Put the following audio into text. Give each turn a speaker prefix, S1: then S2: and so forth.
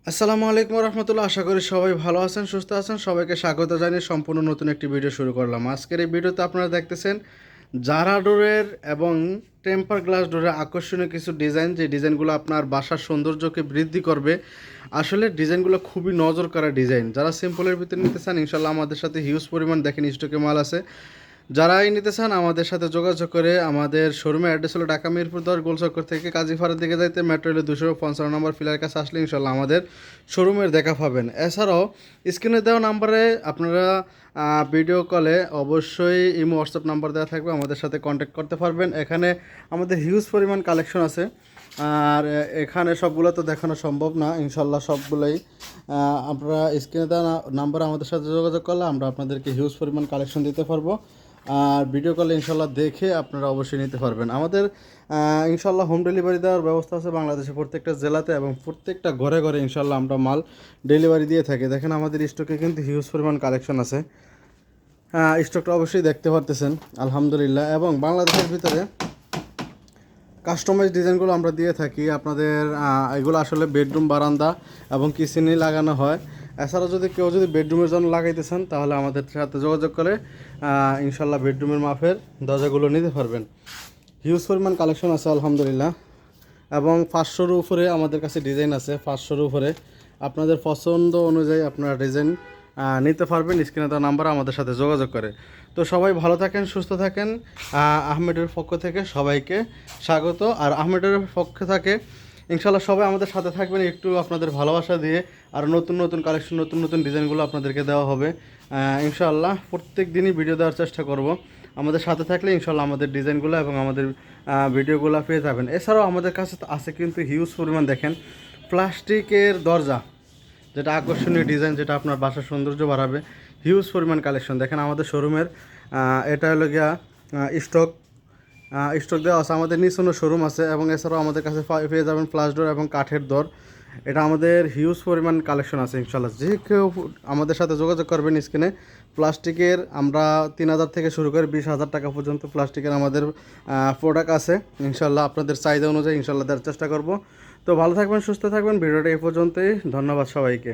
S1: আসসালামু আলাইকুম রহমতুল্লাহ। আশা করি সবাই ভালো আছেন, সুস্থ আছেন। সবাইকে স্বাগত জানিয়ে সম্পূর্ণ নতুন একটি ভিডিও শুরু করলাম। আজকের এই ভিডিওতে আপনারা দেখতেছেন জারা ডোরের এবং টেম্পার গ্লাস ডোরের আকর্ষণীয় কিছু ডিজাইন, যে ডিজাইনগুলো আপনার বাসার সৌন্দর্যকে বৃদ্ধি করবে। আসলে ডিজাইনগুলো খুবই নজর করা ডিজাইন। যারা সিম্পলের ভিতরে নিতে চান, ইনশাল্লাহ আমাদের সাথে হিউজ পরিমাণ দেখেন স্টকে মাল আছে। যারাই নিতে চান আমাদের সাথে যোগাযোগ করে, আমাদের শোরুমের অ্যাড্রেস হলো ঢাকা মিরপুর 10 গোলচক্কর থেকে কাজীপাড়ার দিকে যাইতে মেট্রো রেলের 255 নম্বর ফিলার কাছে আসলে ইনশাল্লাহ আমাদের শোরুমের দেখা পাবেন। এছাড়াও স্ক্রিনে দেওয়া নাম্বারে আপনারা ভিডিও কলে অবশ্যই ইমো হোয়াটসঅ্যাপ নাম্বার দেওয়া থাকবে, আমাদের সাথে কন্ট্যাক্ট করতে পারবেন। এখানে আমাদের হিউজ পরিমাণ কালেকশন আছে, আর এখানে সবগুলো তো দেখানো সম্ভব না। ইনশাল্লাহ সবগুলোই আপনারা স্ক্রিনে দেওয়া নাম্বার আমাদের সাথে যোগাযোগ করলে আমরা আপনাদেরকে হিউজ পরিমাণ কালেকশন দিতে পারবো। আর ভিডিও কলে ইনশাল্লাহ দেখে আপনারা অবশ্যই নিতে পারবেন। আমাদের ইনশাল্লাহ হোম ডেলিভারি দেওয়ার ব্যবস্থা আছে বাংলাদেশের প্রত্যেকটা জেলাতে, এবং প্রত্যেকটা ঘরে ঘরে ইনশাল্লাহ আমরা মাল ডেলিভারি দিয়ে থাকি। দেখেন আমাদের স্টকে কিন্তু হিউজ পরিমাণ কালেকশন আছে। স্টকটা অবশ্যই দেখতে পারতেছেন আলহামদুলিল্লাহ। এবং বাংলাদেশের ভিতরে কাস্টমাইজ ডিজাইনগুলো আমরা দিয়ে থাকি আপনাদের। এগুলো আসলে বেডরুম, বারান্দা এবং কিচেনে লাগানো হয়। এছাড়াও যদি কেউ বেডরুমের জন্য লাগাইতে চান, তাহলে আমাদের সাথে যোগাযোগ করে ইনশাল্লাহ বেডরুমের মাপের দরজাগুলো নিতে পারবেন। হিউজ পরিমাণ কালেকশন আছে আলহামদুলিল্লাহ। এবং 500-র উপরে আমাদের কাছে ডিজাইন আছে। 500-র উপরে আপনাদের পছন্দ অনুযায়ী আপনারা ডিজাইন নিতে পারবেন। স্ক্রিনে দেওয়া নাম্বার আমাদের সাথে যোগাযোগ করে। তো সবাই ভালো থাকেন, সুস্থ থাকেন। আহমেদের পক্ষ থেকে সবাইকে স্বাগত। আর আহমেদের পক্ষ থেকে ইনশাল্লাহ সবাই আমাদের সাথে থাকবেন, একটু আপনাদের ভালোবাসা দিয়ে আর নতুন নতুন কালেকশন, নতুন নতুন ডিজাইনগুলো আপনাদেরকে দেওয়া হবে ইনশাল্লাহ। প্রত্যেক দিনই ভিডিও দেওয়ার চেষ্টা করব। আমাদের সাথে থাকলে ইনশাল্লাহ আমাদের ডিজাইনগুলো এবং আমাদের ভিডিওগুলো পেয়ে যাবেন। এছাড়াও আমাদের কাছে আছে কিন্তু হিউজ পরিমাণ দেখেন প্লাস্টিকের দরজা, যেটা আকর্ষণীয় ডিজাইন, যেটা আপনার বাসার সৌন্দর্য বাড়াবে। হিউজ পরিমাণ কালেকশন দেখেন আমাদের শোরুমের। এটা হলো গিয়া স্টক দেওয়া আছে। আমাদের নিচে শোরুম আছে, এবং এছাড়াও আমাদের কাছে পেয়ে যাবেন ফ্লাশ ডোর এবং কাঠের দর। এটা আমাদের হিউজ পরিমাণ কালেকশন আছে ইনশাল্লাহ। যে কেউ আমাদের সাথে যোগাযোগ করবেন স্ক্রিনে। প্লাস্টিকের আমরা 3,000 থেকে শুরু করে 20,000 টাকা পর্যন্ত প্লাস্টিকের আমাদের প্রোডাক্ট আছে ইনশাল্লাহ। আপনাদের চাহিদা অনুযায়ী ইনশাল্লাহ দেওয়ার চেষ্টা করব। তো ভালো থাকবেন, সুস্থ থাকবেন। ভিডিওটা এই পর্যন্তই। ধন্যবাদ সবাইকে।